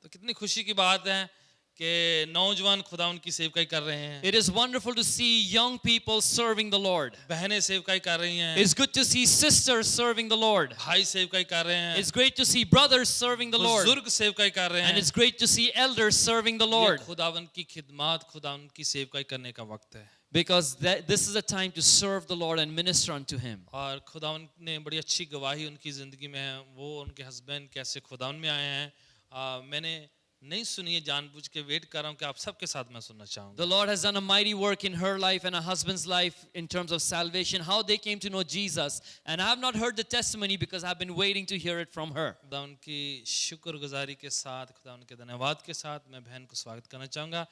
तो कितनी खुशी की बात है कि नौजवान खुदा उनकी सेवकाई कर रहे हैं. It is wonderful to see young people serving the Lord. बहनें सेवकाई कर रही हैं. It's good to see sisters serving the Lord. भाई सेवकाई कर रहे हैं. It's great to see brothers serving the Lord. बुजुर्ग सेवकाई कर रहे हैं. And it's great to see elders serving the ये Lord. खुदावन की खिदमत, खुदावन की सेवकाई करने का वक्त है. Because this is a time to serve the Lord and minister unto Him. और खुदावन ने बड़ी अच्छी गवाही उनकी जिंदगी में है. वो उनके हस्बैंड कैसे खुदावन में आए हैं. मैंने नहीं सुनी है, जानबूझ के वेट कर रहा हूँ कि आप सबके साथ मैं सुनना चाहूँगा. The Lord has done a mighty work in her life and her husband's life in terms of salvation, how they came to know Jesus. And I have not heard the testimony because I've been waiting to hear it from her. खुदा उनकी शुक्रगुजारी के साथ, खुदा उनके धन्यवाद के साथ मैं बहन को स्वागत करना चाहूँगा.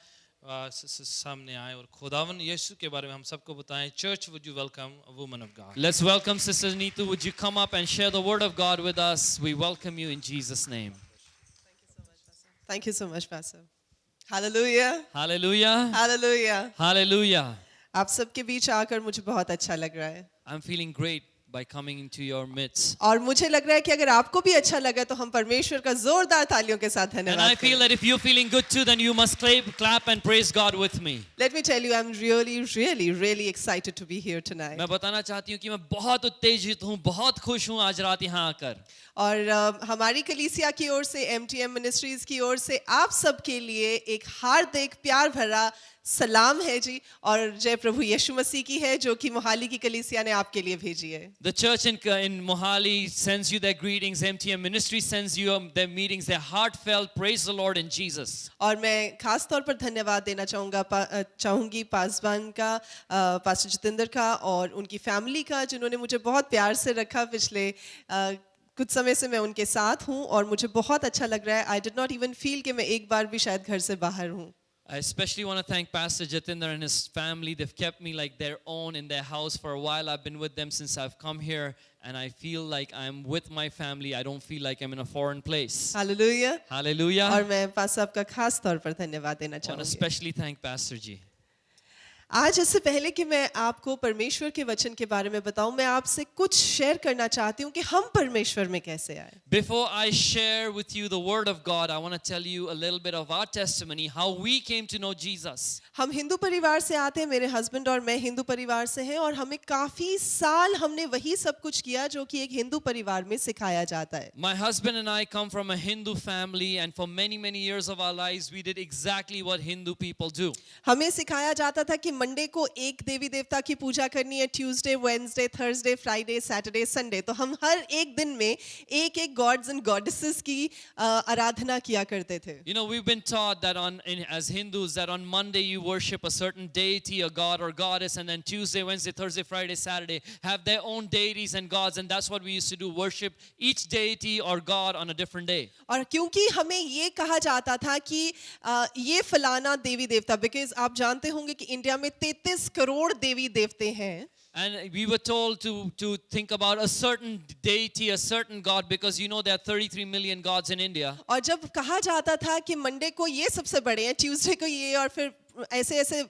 सामने आए और खुदावन यीशु के बारे में हम सबको बताएं. Church, would you welcome a woman of God? Let's welcome Sister Neetu. Would you come up and share the word of God with us? We welcome you in Jesus' name. Thank you so much, Pastor. Hallelujah. Hallelujah. Hallelujah. Hallelujah. आप सबके बीच आकर मुझे बहुत अच्छा लग रहा है. I'm feeling great by coming into your midst. और मुझे लग रहा है कि अगर आपको भी अच्छा लगा तो हम परमेश्वर का जोरदार तालियों के साथ And I धन्यवाद feel करें. that if you're feeling good too, then you must clap and praise God with me. Let me tell you, I'm really excited to be here tonight. मैं बताना चाहती हूँ कि मैं बहुत उत्तेजित हूँ, बहुत खुश हूँ आज रात यहाँ आकर. और हमारी कलीसिया की ओर से, MTM मिनिस्ट्रीज की ओर से आप सबके लिए एक हार्दिक प्यार भरा सलाम है जी. और जय प्रभु यीशु मसीह की है जो कि मोहाली की कलीसिया ने आपके लिए भेजी है. The church in Mohali sends you their greetings. MTM Ministry sends you their meetings, their heartfelt praise the Lord in Jesus. और मैं खास तौर पर धन्यवाद देना चाहूँगी पासवान का, पास्टर जितेंद्र का और उनकी फैमिली का, जिन्होंने मुझे बहुत प्यार से रखा. पिछले कुछ समय से मैं उनके साथ हूँ और मुझे बहुत अच्छा लग रहा है. I did not even feel कि मैं एक बार भी शायद घर से बाहर हूँ. I especially want to thank Pastor Jatinder and his family. They've kept me like their own in their house for a while. I've been with them since I've come here, and I feel like I'm with my family. I don't feel like I'm in a foreign place. Hallelujah. Hallelujah. और मैं पास साहब का खास तौर पर धन्यवाद देना I want to चाहूँगी. especially thank Pastor Ji. आज इससे पहले कि मैं आपको परमेश्वर के वचन के बारे में बताऊं, मैं आपसे कुछ शेयर करना चाहती हूं कि हम परमेश्वर में कैसे आए. Before I share with you the word of God, I want to tell you a little bit of our testimony, how we came to know Jesus. हम हिंदू परिवार से आते हैं. मेरे हस्बैंड और मैं हिंदू परिवार से हैं और हमें काफी साल हमने वही सब कुछ किया जो कि एक हिंदू परिवार में सिखाया जाता है. My husband and I come from a Hindu family, and for many years of our lives we did exactly what Hindu people do. हमें सिखाया जाता था कि मंडे को एक देवी देवता की पूजा करनी है, Tuesday, Wednesday, Thursday, Friday, Saturday, Sunday. तो हम हर एक दिन में एक गॉड्स एंड गॉडेसेस की आराधना किया करते थे. You know, we've been taught that as Hindus that on Monday you worship a certain deity, a god or goddess, and then Tuesday, Wednesday, Thursday, Friday, Saturday have their own deities and gods, and that's what we used to do, worship each deity or god on a different day. और क्योंकि हमें ये कहा जाता था कि ये फलाना देवी देवता, बिकॉज आप जानते होंगे कि इंडिया में 33 करोड़ देवी देवते हैं. And we were told to think about a certain deity, a certain god, because you know there are 33 million gods in India. और जब कहा जाता था कि मंडे को ये सबसे बड़े हैं, ट्यूसडे को ये, और फिर ऐसे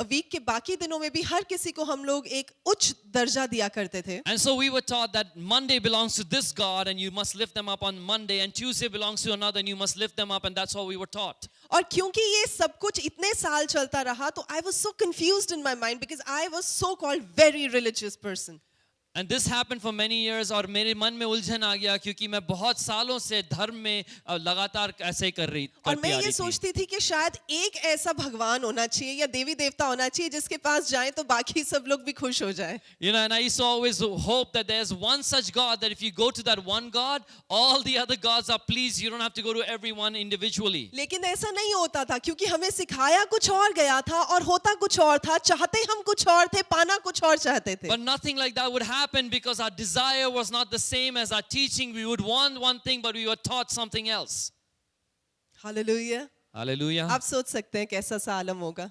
वीक के बाकी दिनों में भी हर किसी को हम लोग एक उच्च दर्जा दिया करते थे. And so we were taught that Monday belongs to this God and you must lift them up on Monday, and Tuesday belongs to another and you must lift them up, and that's how we were taught. और क्योंकि ये सब कुछ इतने साल चलता रहा तो I was so confused in my mind because I was so called very religious person. And this happened for many years, और मेरे मन में उलझन आ गया क्योंकि मैं बहुत सालों से धर्म में लगातार ऐसे ही और मैं ये सोचती थी कि शायद एक ऐसा भगवान होना चाहिए या देवी देवता होना चाहिए जिसके पास जाएं तो बाकी सब लोग भी खुश हो जाएं. You know, and I used to always hope that there's one such God that if you go to that one God, all the other gods are pleased. You don't have to go to everyone individually. लेकिन ऐसा नहीं होता था क्योंकि हमें सिखाया कुछ और गया था और होता कुछ और था. चाहते हम कुछ और थे, पाना कुछ और चाहते थे. But nothing like that would happen because our desire was not the same as our teaching. We would want one thing, but we were taught something else. Hallelujah. Hallelujah. आप सोच सकते हैं कैसा सा आलम होगा.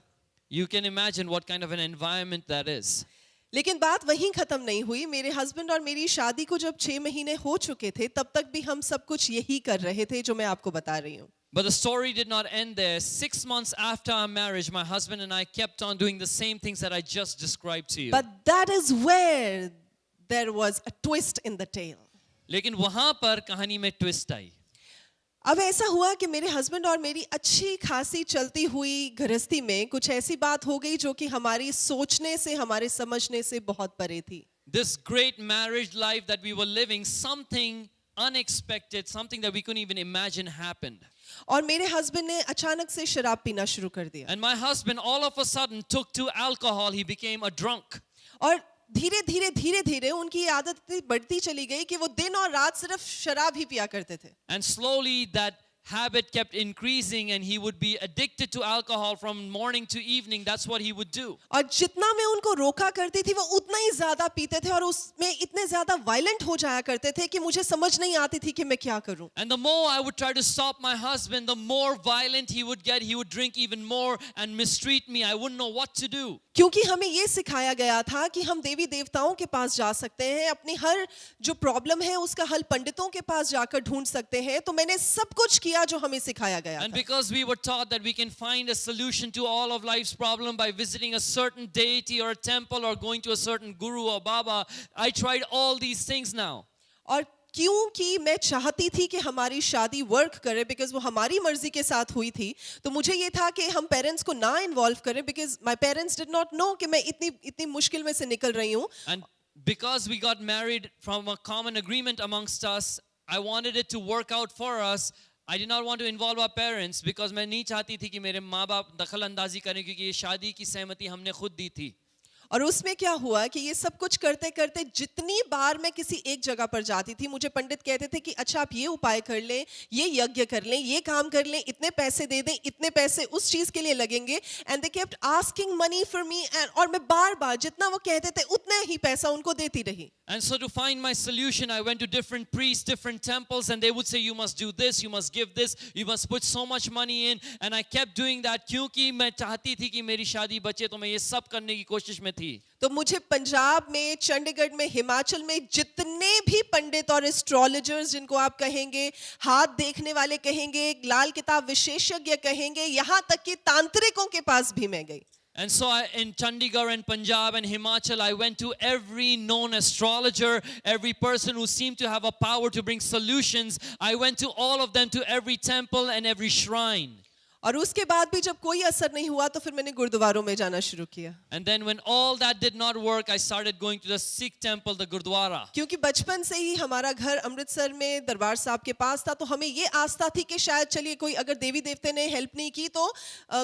You can imagine what kind of an environment that is. लेकिन बात वहीं खत्म नहीं हुई. मेरे हस्बैंड और मेरी शादी को जब 6 महीने हो चुके थे तब तक भी हम सब कुछ यही कर रहे थे जो मैं आपको बता रही हूँ. But the story did not end there. 6 months after our marriage, my husband and I kept on doing the same things that I just described to you. But that is where there was a twist in the tale. लेकिन वहां पर कहानी में twist आई. अब ऐसा हुआ कि मेरे हस्बैंड और मेरी अच्छी खासी चलती हुई गृहस्थी में कुछ ऐसी बात हो गई जो कि हमारी सोचने से, हमारे समझने से बहुत परे थी. This great marriage life that we were living, something unexpected, something that we couldn't even imagine happened. और मेरे हस्बैंड ने अचानक से शराब पीना शुरू कर दिया. And my husband all of a sudden took to alcohol. He became a drunk. और धीरे धीरे उनकी आदत इतनी बढ़ती चली गई कि वो दिन और रात सिर्फ शराब ही पिया करते थे. And slowly that habit kept increasing and he would be addicted to alcohol from morning to evening. That's what he would do. और जितना मैं उनको रोका करती थी वो उतना ही ज्यादा पीते थे और उसमें इतने ज्यादा वायलेंट हो जाया करते थे कि मुझे समझ नहीं आती थी कि मैं क्या करूं. And the more I would try to stop my husband, the more violent he would get. He would drink even more and mistreat me. I wouldn't know what to do. क्योंकि हमें ये सिखाया गया था कि हम देवी देवताओं के पास जा सकते हैं, अपनी हर जो प्रॉब्लम है उसका हल पंडितों के पास जाकर ढूंढ सकते हैं. तो मैंने सब कुछ किया जो हमें सिखाया गया And था. because we were taught that we can find a solution to all of life's problem by visiting a certain deity or a temple or going to a certain guru or baba, I tried all these things now. और क्योंकि मैं चाहती थी कि हमारी शादी work करे, because वो हमारी मर्जी के साथ हुई थी, तो मुझे ये था कि हम पेरेंट्स को ना इन्वॉल्व करें, because my parents did not know कि मैं इतनी मुश्किल में से निकल रही हूँ. And because we got married from a common agreement amongst us, I wanted it to work out for us. I did not want to involve our parents because मैं नहीं चाहती थी कि मेरे माँ बाप दखल अंदाजी करें, क्योंकि ये शादी की सहमति हमने खुद दी थी. और उसमें क्या हुआ कि ये सब कुछ करते करते जितनी बार मैं किसी एक जगह पर जाती थी, मुझे पंडित कहते थे कि अच्छा आप ये उपाय कर लें, ये यज्ञ कर लें, ये काम कर लें, इतने पैसे दे दें, इतने पैसे उस चीज के लिए लगेंगे. And they kept asking money for me, और मैं बार बार जितना वो कहते थे उतना ही पैसा उनको देती रही. And so to find my solution, I went to different priests, different temples, and they would say, you must do this, you must give this, you must put so much money in. And I kept doing that क्योंकि मैं चाहती थी कि मेरी शादी बचे, तो मैं ये सब करने की कोशिश में थी. तो मुझे पंजाब में, चंडीगढ़ में, हिमाचल में जितने भी पंडित और एस्ट्रोलॉजर्स जिनको आप कहेंगे, हाथ देखने वाले कहेंगे, लाल किताब विशेषज्ञ कहेंगे, यहाँ तक कि तांत्रिकों के पास भी मैं गई. And so in Chandigarh and Punjab and Himachal, I went to every known astrologer, every person who seemed to have a power to bring solutions. I went to all of them, to every temple and every shrine. और उसके बाद भी जब कोई असर नहीं हुआ तो फिर मैंने गुरुद्वारों में जाना शुरू किया. And then when all that did not work, I started going to the Sikh temple, the Gurdwara. क्योंकि बचपन से ही हमारा घर अमृतसर में दरबार साहब के पास था, तो हमें ये आस्था थी कि शायद चलिए कोई अगर देवी देवते ने हेल्प नहीं की तो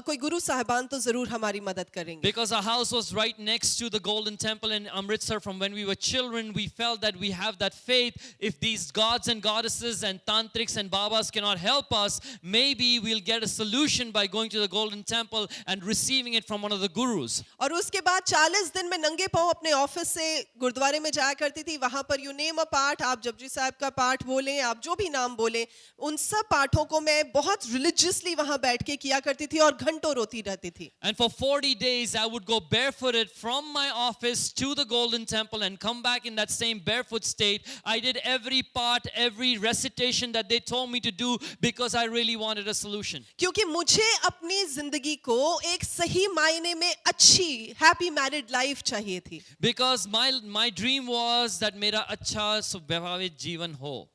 कोई गुरु साहिबान तो जरूर हमारी मदद करेंगे. Because our house was right next to the Golden Temple in Amritsar. From when we were children, we felt that we have that faith. If these gods and goddesses and tantrics and babas cannot help us, maybe we'll get a solution by going to the Golden Temple and receiving it from one of the gurus. और उसके बाद 40 दिन मैं नंगे पांव अपने office से गुरुद्वारे में जाया करती थी. वहां पर यू नेम अ पाठ, आप जपजी साहब का पाठ बोलें, आप जो भी नाम बोलें, उन सब पाठों को मैं बहुत रिलीजियसली वहां बैठ के किया करती थी और घंटों रोती रहती थी. And for 40 days, I would go barefooted from my office to the Golden Temple and come back in that same barefoot state. I did every part, every recitation that they told me to do because I really wanted a solution. क्योंकि मुझे अपनी जिंदगी को एक सही मायने में अच्छी हैप्पी मैरिड लाइफ चाहिए थी. Because my dream was that मेरा अच्छा वैवाहिक जीवन हो.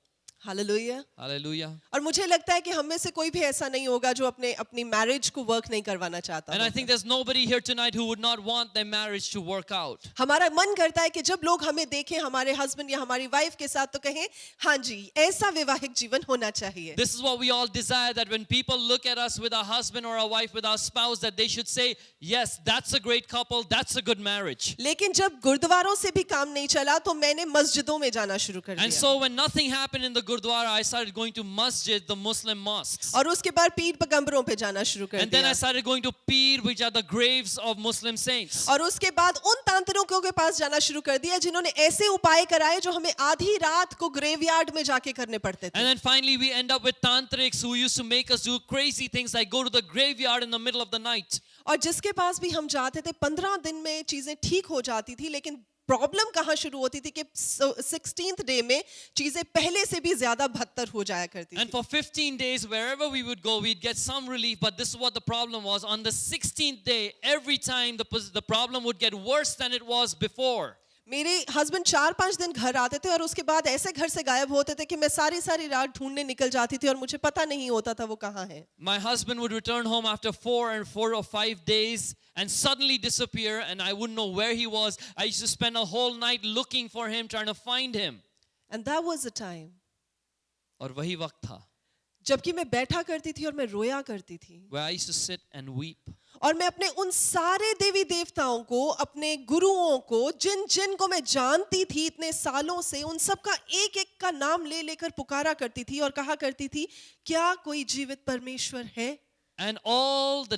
हालेलुया. Hallelujah. और मुझे लगता है कि हम में से कोई भी ऐसा नहीं होगा जो अपनी मैरिज को वर्क नहीं करवाना चाहता. And I think there's nobody here tonight who would not want their marriage to work out. हमारा मन करता है कि जब लोग हमें देखें, हमारे हस्बैंड या हमारी वाइफ के साथ, तो कहें हाँ जी ऐसा वैवाहिक जीवन होना चाहिए. This is what we all desire, that when people look at us with our husband or our wife, with our spouse, that they should say, yes, that's a great couple, that's a good marriage. लेकिन जब गुरुद्वारों से भी काम नहीं चला तो मैंने मस्जिदों में जाना शुरू कर And दिया. so when nothing happened in the Gurdwara, I started going to masjid, the Muslim mosques. और उसके बाद पीर पैगंबरों पे जाना शुरू कर And then I दिया. started going to Peer, which are the graves of Muslim saints. और उसके बाद उन तांत्रिकों के पास जाना शुरू कर दिया जिन्होंने ऐसे उपाय कराए जो हमें आधी रात को ग्रेवयार्ड में जाके करने पड़ते थे. And then finally we end up with tantrics who used to make us do crazy things like go to the graveyard in the middle of the night. और जिसके पास भी हम जाते थे 15 दिन में चीजें ठीक हो जाती थी, लेकिन प्रॉब्लम कहाँ शुरू होती थी कि 16th डे में चीजें पहले से भी ज्यादा बदतर हो जाया करती And थी. for 15 days, wherever we would go, we'd get some relief. But this is what the problem was. On the 16th day, every time the problem would get worse than it was before. मेरे husband 4-5 दिन घर आते थे और उसके बाद ऐसे घर से गायब होते थे कि मैं सारी सारी रात ढूंढने निकल जाती थी और मुझे पता नहीं होता था वो कहाँ है. My husband would return home after 4 or 5 days and suddenly disappear, and I wouldn't know where he was. I used to spend a whole night looking for him, trying to find him. And that was the time. और वही वक्त था जबकि मैं बैठा करती थी और मैं रोया करती थी. where I used to sit and weep. और मैं अपने उन सारे देवी देवताओं को, अपने गुरुओं को, जिन जिन को मैं जानती थी इतने सालों से, उन सब का एक एक का नाम ले लेकर पुकारा करती थी और कहा करती थी, क्या कोई जीवित परमेश्वर है? And all the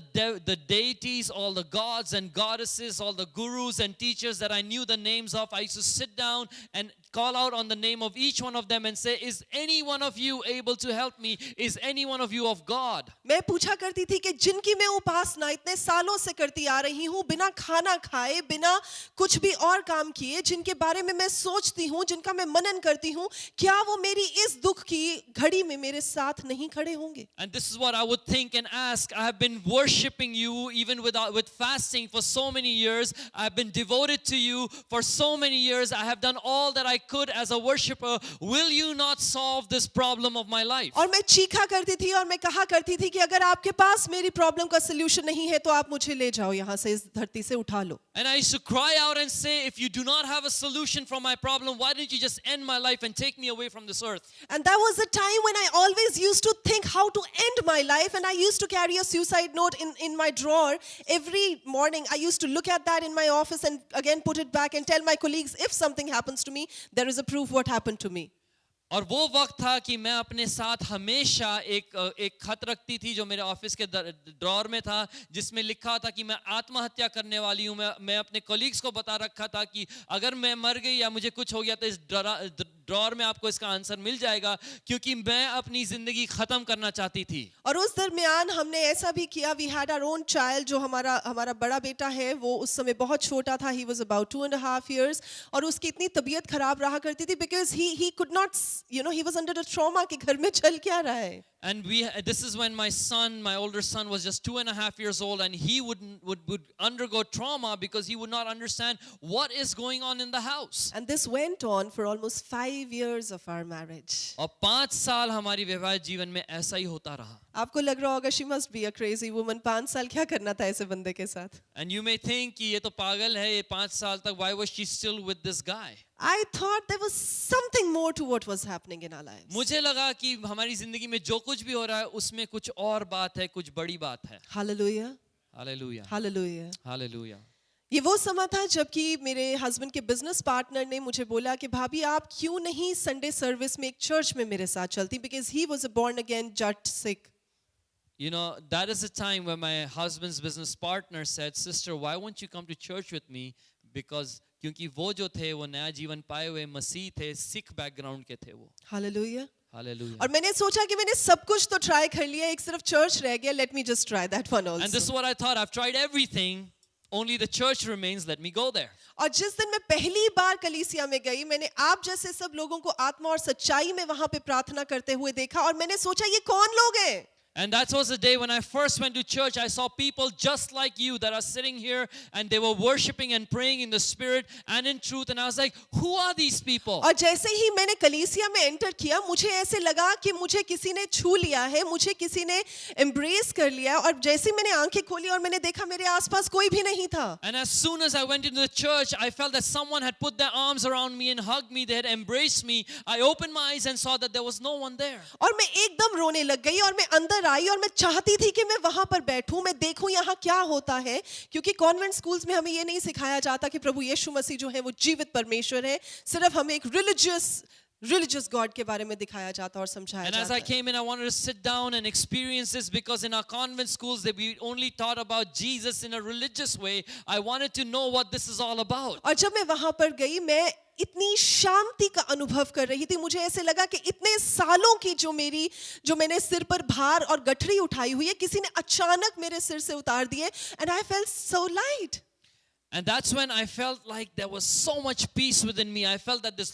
deities, all the gods and goddesses, all the gurus and teachers that I knew the names of, I used to sit down and call out on the name of each one of them and say, is any one of you able to help me? Is any one of you of God? मैं पूछा करती थी कि जिनकी मैं उपासना इतने सालों से करती आ रही हूँ, बिना खाना खाए, बिना कुछ भी और काम किए, जिनके बारे में मैं सोचती हूँ, जिनका मैं मनन करती हूँ, क्या वो मेरी इस दुख की घड़ी में मेरे साथ नहीं खड़े होंगे? And this is what I would think and ask. I have been worshiping you even with fasting for so many years. I've been devoted to you for so many years. I have done all that I could as a worshiper. Will you not solve this problem of my life? और मैं चीखा करती थी और मैं कहा करती थी कि अगर आपके पास मेरी प्रॉब्लम का सलूशन नहीं है तो आप मुझे ले जाओ यहाँ से, इस धरती से उठा लो. And I used to cry out and say, if you do not have a solution for my problem, why don't you just end my life and take me away from this earth? And that was the time when I always used to think how to end my life, and I used to carry a suicide note in my drawer. Every morning I used to look at that in my office and again put it back and tell my colleagues, if something happens to me, there is a proof what happened to me. और वो वक्त था कि मैं अपने साथ हमेशा एक खत रखती थी जो मेरे ऑफिस के ड्रॉर में था, जिसमें लिखा था कि मैं आत्महत्या करने वाली हूँ. मैं अपने कलीग्स को बता रखा था कि अगर मैं मर गई या मुझे कुछ हो गया तो इस ड्रॉर में आपको इसका आंसर मिल जाएगा, क्योंकि मैं अपनी जिंदगी खत्म करना चाहती थी. और उस दरमियान हमने ऐसा भी किया. We had our own child. जो हमारा बड़ा बेटा है वो उस समय बहुत छोटा था. He was about 2.5 years. और उसकी इतनी तबीयत खराब रहा करती थी because he could not, he was under a trauma कि घर में चल क्या रहा है. And this is when my older son was just 2.5 years old, and he would undergo trauma because he would not understand what is going on in the house. And this went on for almost 5 years of our marriage. और 5 साल हमारी वैवाहिक जीवन में ऐसा ही होता रहा. आपको लग रहा होगा she must be a crazy woman. 5 साल क्या करना था ऐसे बंदे के साथ? And you may think कि ये तो पागल है, ये 5 साल तक, why was she still with this guy? I thought there was something more to what was happening in our lives. मुझे लगा कि हमारी जिंदगी में जो कुछ भी हो रहा है उसमें कुछ और बात है, कुछ बड़ी बात है. Hallelujah. Hallelujah. Hallelujah. Hallelujah. ये वो समय था जबकि मेरे हस्बैंड के बिजनेस पार्टनर ने मुझे बोला कि भाभी आप क्यों नहीं संडे सर्विस में एक चर्च में मेरे साथ चलती, because he was a born again just sick. You know, that is the time when my husband's business partner said, sister, why won't you come to church with me? Because क्योंकि वो जो थे वो नया जीवन पाए हुए मसीह थे, सिख बैकग्राउंड के थे वो. Hallelujah. Hallelujah. और मैंने सोचा कि मैंने सब कुछ तो ट्राई कर लिया, एक सिर्फ चर्च रह गया. Let me just try that one also. And this is what I thought. I've tried everything. Only the church remains. Let me go there. और जिस दिन मैं पहली बार कलीसिया में गई, मैंने आप जैसे सब लोगों को आत्मा और सच्चाई में वहां पे प्रार्थना करते हुए देखा और मैंने सोचा ये कौन लोग हैं? And that was the day when I first went to church. I saw people just like you that are sitting here, and they were worshiping and praying in the spirit and in truth. And I was like, who are these people? और जैसे ही मैंने कलीसिया में enter किया, मुझे ऐसे लगा कि मुझे किसी ने छू लिया है, मुझे किसी ने एम्ब्रेस कर लिया है. और जैसे मैंने आंखें खोली और मैंने देखा मेरे आसपास कोई भी नहीं था. And as soon as I went into the church, I felt that someone had put their arms around me and hugged me. They had embraced me. I opened my eyes and saw that there was no one there. और मैं एकदम रोने लग गई और मैं अंदर आई और मैं चाहती थी कि मैं वहां पर बैठूं, मैं देखूं यहाँ क्या होता है, क्योंकि कॉन्वेंट स्कूल्स में हमें ये नहीं सिखाया जाता कि प्रभु यीशु मसीह जो है वो जीवित परमेश्वर है. सिर्फ हमें एक religious God के बारे में दिखाया जाता और समझाया जाता. And as I came in, I wanted to sit down and experience this, because in our convent schools we only taught about Jesus in a religious way. I wanted to know what this is all about. और जब मैं वहां पर गई, मैं इतनी शांति का अनुभव कर रही थी. मुझे ऐसे लगा कि इतने सालों की जो मैंने सिर पर भार और गठरी उठाई हुई है, किसी ने अचानक मेरे सिर से उतार दिए. And I felt so light. And that's when I felt like there was so much peace within me. I felt that this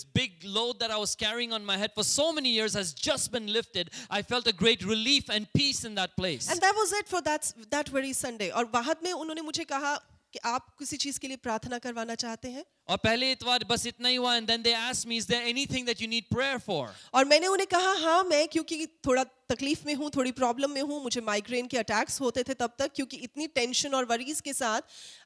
big load that I was carrying on my head for so many years has just been lifted. I felt a great relief and peace in that place. And that was it for that very Sunday. और बाद में उन्होंने मुझे कहा, कि आप किसी चीज के लिए प्रार्थना करवाना चाहते हैं? और पहले इतवार बस इतना ही हुआ, and then they asked me, is there anything that you need prayer for? और मैंने उन्हें कहा हाँ, मैं क्योंकि थोड़ा तकलीफ में हूँ, थोड़ी प्रॉब्लम में हूँ, मुझे माइग्रेन के अटैक्स होते थे तब तक, क्योंकि इतनी टेंशन और वरीज के साथ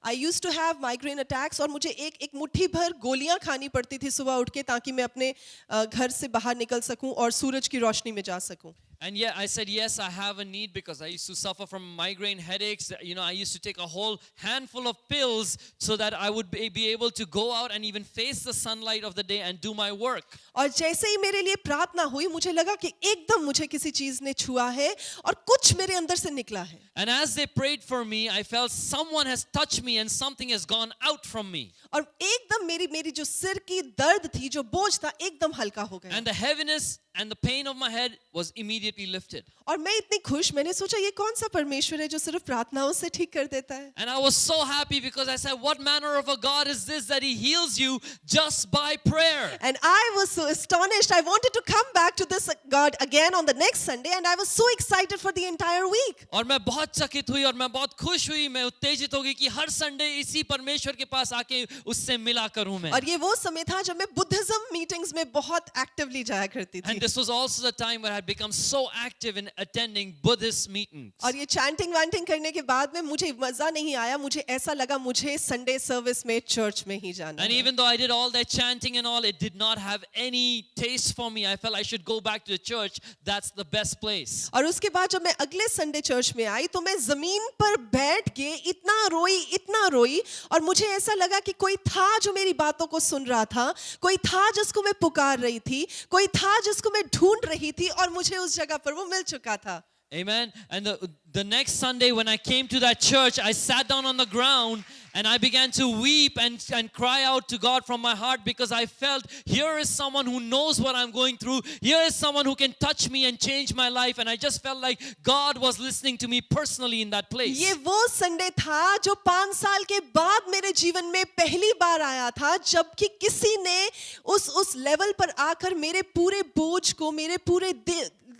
I used to have migraine attacks, और मुझे एक मुट्ठी भर गोलियां खानी पड़ती थी सुबह उठ के, ताकि मैं अपने घर से बाहर निकल सकूं और सूरज की रोशनी में जा सकूं. And yeah, I said, yes, I have a need because I used to suffer from migraine headaches. You know, I used to take a whole handful of pills so that I would be able to go out and even face the sunlight of the day and do my work. और जैसे ही मेरे लिए प्रार्थना हुई, मुझे लगा कि एकदम मुझे किसी चीज ने छुआ है और कुछ मेरे अंदर से निकला है. And as they prayed for me, I felt someone has touched me and something has gone out from me. और एकदम मेरी जो सिर की दर्द थी, जो बोझ था, एकदम हल्का हो गया. And the heaviness and the pain of my head was immediately lifted. और मैं इतनी खुश, मैंने सोचा ये कौन सा परमेश्वर है जो सिर्फ प्रार्थनाओं से ठीक कर देता है. And I was so happy because I said, what manner of a God is this that he heals you just by prayer? And I was so astonished. I wanted to come back to this God again on the next Sunday, and I was so excited for the entire week. और मैं बहुत चकित हुई और मैं बहुत खुश हुई, मैं उत्तेजित हो गई कि हर संडे इसी परमेश्वर के पास आके उससे मिला करूं मैं. और ये वो समय था जब मैं बुद्धिज्म मीटिंग्स में बहुत एक्टिवली जाया करती थी. And this was also the time where I had become so active in attending Buddhist meetings. और ये चैंटिंग वैंटिंग करने के बाद में मुझे मजा नहीं आया. मुझे ऐसा लगा मुझे संडे सर्विस में चर्च में ही जाना And है. even though I did all that chanting and all, it did not have any taste for me. I felt I should go back to the church. That's the best place. और उसके बाद जब मैं अगले Sunday church में आई, तो मैं जमीन पर बैठ के इतना रोई और मुझे ऐसा लगा कि कोई था जो मेरी बातों को सुन रहा था, कोई था जिसको मैं पुकार रही थी, कोई था जिसको मैं ढूंढ रही थी, और मुझे उस जगह पर वो मिल चुका था. Amen. And the next Sunday when I came to that church, I sat down on the ground and I began to weep and cry out to God from my heart, because I felt here is someone who knows what I'm going through. Here is someone who can touch me and change my life. And I just felt like God was listening to me personally in that place. ये वो Sunday था जो 5 साल के बाद मेरे जीवन में पहली बार आया था, जबकि किसी ने उस लेवल पर आकर मेरे पूरे बोझ को, मेरे पूरे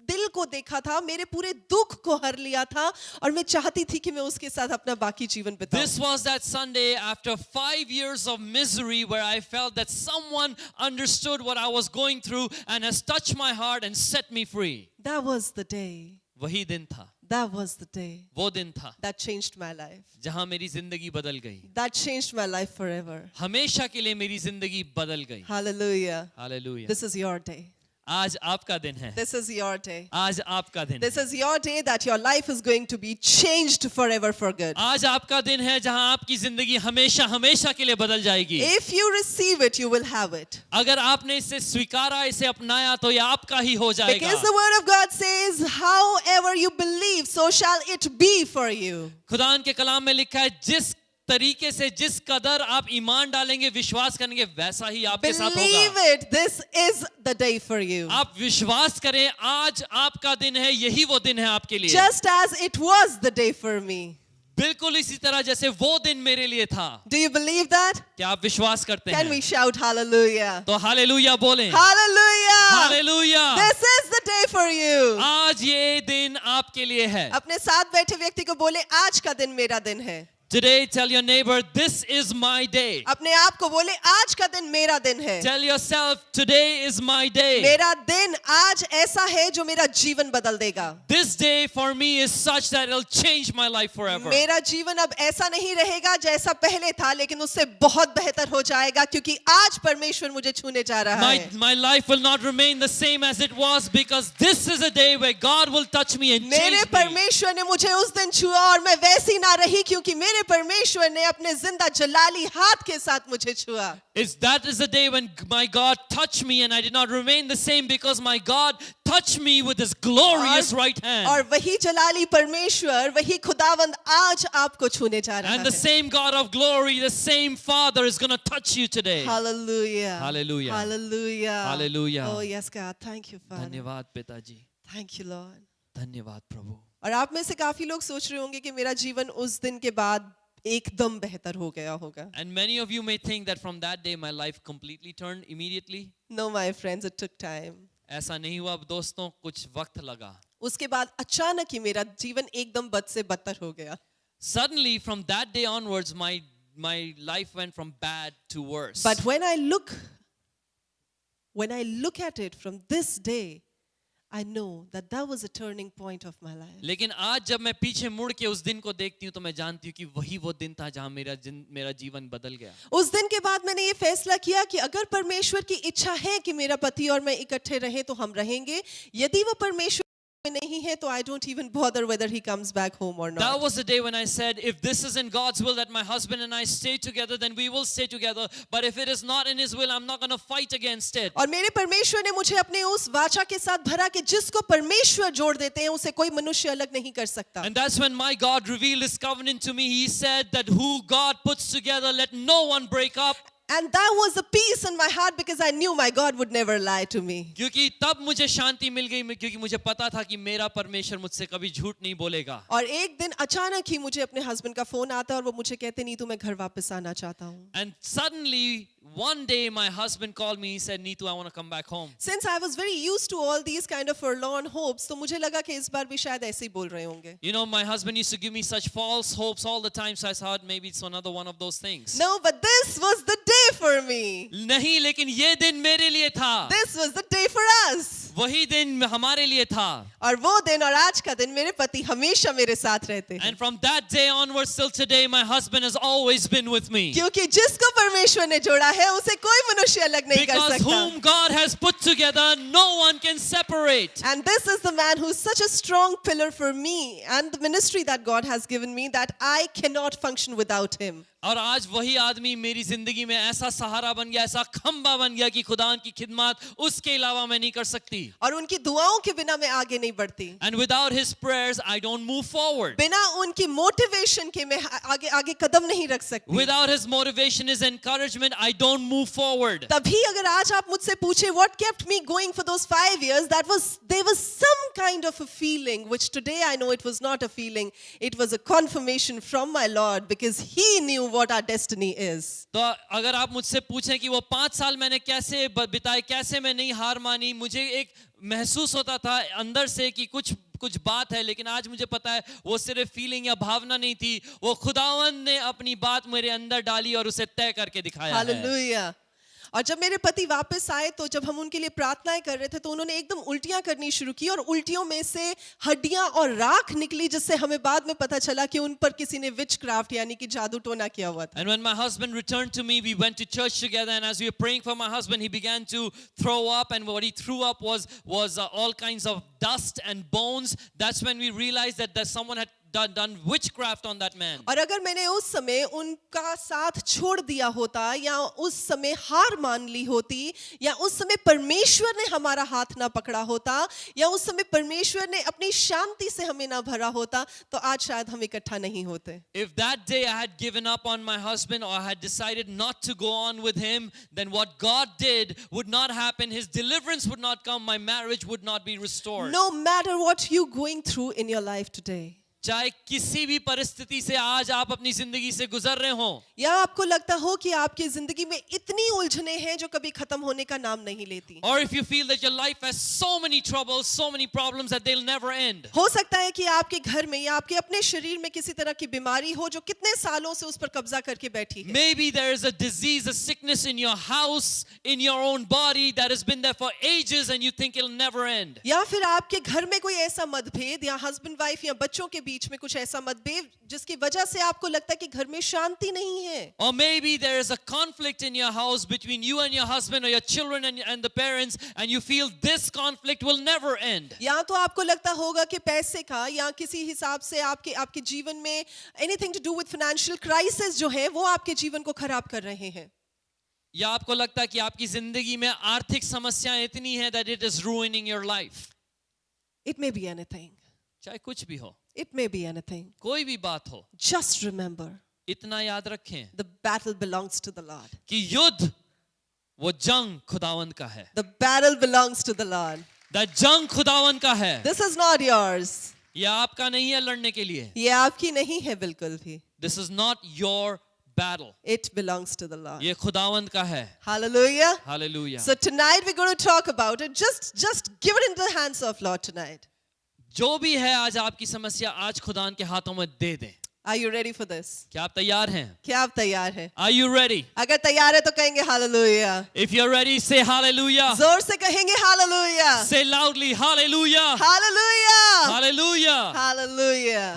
दिल को देखा था, मेरे पूरे दुख को हर लिया था, और मैं चाहती थी कि मैं उसके साथ अपना बाकी जीवन बिताऊं. This was that Sunday after 5 years of misery where I felt that someone understood what I was going through and has touched my heart and set me free. That was the day. वही दिन था. That was the day. वो दिन था That changed my life. जहां मेरी जिंदगी बदल गई. That changed my life forever. हमेशा के लिए मेरी जिंदगी बदल गई. Hallelujah. Hallelujah. This is your day. आज आपका दिन है. This is your day. आज आपका दिन. This is your day that your life is going to be changed forever for good. आज आपका दिन है जहां आपकी जिंदगी हमेशा हमेशा के लिए बदल जाएगी. If you receive it, you will have it. अगर आपने इसे स्वीकारा, इसे अपनाया, तो ये आपका ही हो जाएगा. Because the word of God says, however you believe, so shall it be for you. खुदान के कलाम में लिखा है, जिस तरीके से, जिस कदर आप ईमान डालेंगे, विश्वास करेंगे, वैसा ही आपके साथ Believe होगा. it. This is the day for you. आप विश्वास करें, आज आपका दिन है, यही वो दिन है आपके लिए. Just as it was the day for me. बिल्कुल इसी तरह जैसे वो दिन मेरे लिए था. Do you believe that? क्या आप विश्वास करते Can हैं? we shout hallelujah? तो हालेलुया बोलें. Hallelujah! Hallelujah. This is the day for you. आज ये दिन आपके लिए है. अपने साथ बैठे व्यक्ति को बोले, आज का दिन मेरा दिन है. Today, tell your neighbor, this is my day. अपने आप को बोले, आज का दिन मेरा दिन है. Tell yourself, today is my day. मेरा दिन आज ऐसा है जो मेरा जीवन बदल देगा. This day for me is such that it'll change my life forever. मेरा जीवन अब ऐसा नहीं रहेगा जैसा पहले था, लेकिन उससे बहुत बेहतर हो जाएगा, क्योंकि आज परमेश्वर मुझे छूने जा रहा है. My life will not remain the same as it was, because this is a day where God will touch me and मेरे change me. परमेश्वर ने मुझे उस दिन छुआ और मैं वैसी ना रही, क्योंकि मेरे परमेश्वर ने अपने जिंदा जलाली हाथ के साथ मुझे छुआ. That is the day when my God touched me and I did not remain the same, because my God touched me with his glorious right hand. और वही जलाली परमेश्वर, वही खुदावंद आज आपको छूने जा रहा And the है. same God of glory, the same Father is going to touch you today. Hallelujah. Hallelujah. Hallelujah. Hallelujah. Oh yes God, thank you Father. धन्यवाद पिताजी. Thank you Lord. धन्यवाद प्रभु. और आप में से काफी लोग सोच रहे होंगे कि मेरा जीवन उस दिन के बाद एकदम बेहतर हो गया होगा. And many of you may think that from that day my life completely turned immediately. No my friends, it took time. ऐसा नहीं हुआ दोस्तों, कुछ वक्त लगा. उसके बाद अचानक ही मेरा जीवन एकदम बद से बदतर हो गया. Suddenly from that day onwards my my life went from bad to worse. But when I look at it from this day, I know that that was a turning point of my life. लेकिन आज जब मैं पीछे मुड़ के उस दिन को देखती हूँ तो मैं जानती हूँ कि वही वो दिन था जहाँ मेरा जीवन बदल गया. उस दिन के बाद मैंने ये फैसला किया कि अगर परमेश्वर की इच्छा है कि मेरा पति और मैं इकट्ठे रहें तो हम रहेंगे. यदि वो परमेश्वर में नहीं है तो I don't even bother whether he comes back home or not. That was the day when I said, if this is in God's will that my husband and I stay together, then we will stay together. But if it is not in His will, I'm not going to fight against it. और मेरे परमेश्वर ने मुझे अपने उस वाचा के साथ भरा कि जिसको परमेश्वर जोड़ देते हैं उसे कोई मनुष्य अलग नहीं कर सकता. And that's when my God revealed His covenant to me. He said that who God puts together, let no one break up. And that was a peace in my heart because I knew my God would never lie to me. क्योंकि तब मुझे शांति मिल गई क्योंकि मुझे पता था कि मेरा परमेश्वर मुझसे कभी झूठ नहीं बोलेगा. और एक दिन अचानक ही मुझे अपने हस्बैंड का फोन आता है और वो मुझे कहते नीतू मैं घर वापस आना चाहता हूँ. And suddenly one day my husband called me. He said, Neetu, I want to come back home. Since I was very used to all these kind of forlorn hopes, तो मुझे लगा कि इस बार भी शायद ऐसे ही बोल रहे होंगे. You know, my husband used to give me such false hopes all the time, so I thought maybe it's another one of those things. No, but this was the day for me. नहीं, लेकिन ये दिन मेरे लिए था. This was the day for us. वही दिन हमारे लिए था. और वो दिन और आज का दिन मेरे पति हमेशा मेरे साथ रहते हैं. And from that day onwards till today, my husband has always been with me. क्योंकि जिसको परमेश्वर ने जोड़ा है उसे कोई मनुष्य अलग नहीं कर Because सकता. whom God has put together, no one can separate. And this is the man who's such a strong pillar for me and the ministry that God has given me that I cannot function without him. और आज वही आदमी मेरी जिंदगी में ऐसा सहारा बन गया, ऐसा खंबा बन गया कि खुदा की खिदमत उसके अलावा मैं नहीं कर सकती. और उनकी दुआओं के बिना मैं आगे नहीं बढ़ती. And without his prayers, I don't move forward. बिना उनकी मोटिवेशन के मैं आगे आगे कदम नहीं रख सकती. Without his motivation, his encouragement, I don't move forward. तभी अगर आज आप मुझसे पूछे what kept me going for those 5 years, there was some kind of a feeling which today I know it was not a feeling. It was a confirmation from my Lord because he knew what our destiny is. तो अगर आप मुझसे पूछें कि वो 5 साल मैंने कैसे बिताए, कैसे मैं नहीं हार मानी, मुझे एक महसूस होता था अंदर से कि कुछ बात है, लेकिन आज मुझे पता है वो सिर्फ फीलिंग या भावना नहीं थी, वो खुदावंद ने अपनी बात मेरे अंदर डाली और उसे तय करके दिखाया है. हालेलुया. और जब मेरे पति वापस आए तो जब हम उनके लिए प्रार्थनाएं कर रहे थे तो उन्होंने एकदम उल्टियां करनी शुरू की और उल्टियों में से हड्डियां और राख निकली, जिससे हमें बाद में पता चला कि उन पर किसी ने विचक्राफ्ट यानी कि जादू टोना किया हुआ था. And when my husband returned to me, we went to church together, and as we were praying for my husband, he began to throw up, and what he threw up was all kinds of dust and bones. That's when we realized that someone had done witchcraft on that man. और अगर मैंने उस समय उनका साथ छोड़ दिया होता या उस समय हार मान ली होती या उस समय परमेश्वर ने हमारा हाथ ना पकड़ा होता या उस समय परमेश्वर ने अपनी शांति से हमें ना भरा होता तो आज शायद हम इकट्ठा नहीं होते. If that day I had given up on my husband or I had decided not to go on with him, then what God did would not happen. His deliverance would not come. My marriage would not be restored. No matter what you're going through in your life today, चाहे किसी भी परिस्थिति से आज आप अपनी जिंदगी से गुजर रहे हो, या आपको लगता हो कि आपकी जिंदगी में इतनी उलझने हैं जो कभी खत्म होने का नाम नहीं लेती, or if you feel that your life has so many troubles, so many problems that they'll never end. हो सकता है कि आपके घर में या आपके अपने शरीर में किसी तरह की बीमारी हो जो कितने सालों से उस पर कब्जा करके बैठी है. Maybe there is a disease, a sickness in your house, in your own body that has been there for ages and you think it'll never end. या फिर आपके घर में कोई ऐसा मतभेद या हस्बैंड वाइफ या बच्चों के बीच में कुछ ऐसा मतभेद जिसकी वजह से आपको लगता है कि घर में शांति नहीं है. Or maybe there is a conflict in your house between you and your husband or your children and the parents, and you feel this conflict will never end. या तो आपको लगता होगा कि पैसे का या किसी हिसाब से आपके जीवन में anything to do with financial crisis जो है वो आपके जीवन को खराब कर रहे हैं. या आपको लगता है कि आपकी जिंदगी में आर्थिक समस्याएं इतनी हैं that it is ruining your life. It may be anything. चाहे कुछ भी हो, It may be anything. कोई भी बात हो, Just remember, इतना याद रखें the battle belongs to the Lord. कि युद्ध वो जंग खुदावंद का है. The battle belongs to the Lord. that जंग खुदावंद का है. This is not yours. ये आपका नहीं है लड़ने के लिए. ये आपकी नहीं है बिल्कुल भी. This is not your battle. It belongs to the Lord. ये खुदावंद का है. Hallelujah. Hallelujah. So tonight we're going to talk about it. Just give it into the hands of Lord tonight. जो भी है आज आपकी समस्या आज खुदा के हाथों में दे दें. Are you ready for this? क्या आप तैयार हैं? क्या आप तैयार हैं? Are you ready? अगर तैयार है तो कहेंगे hallelujah. If you're ready, say hallelujah. जोर से कहेंगे hallelujah. Say loudly hallelujah. Hallelujah. Hallelujah. Hallelujah. Hallelujah.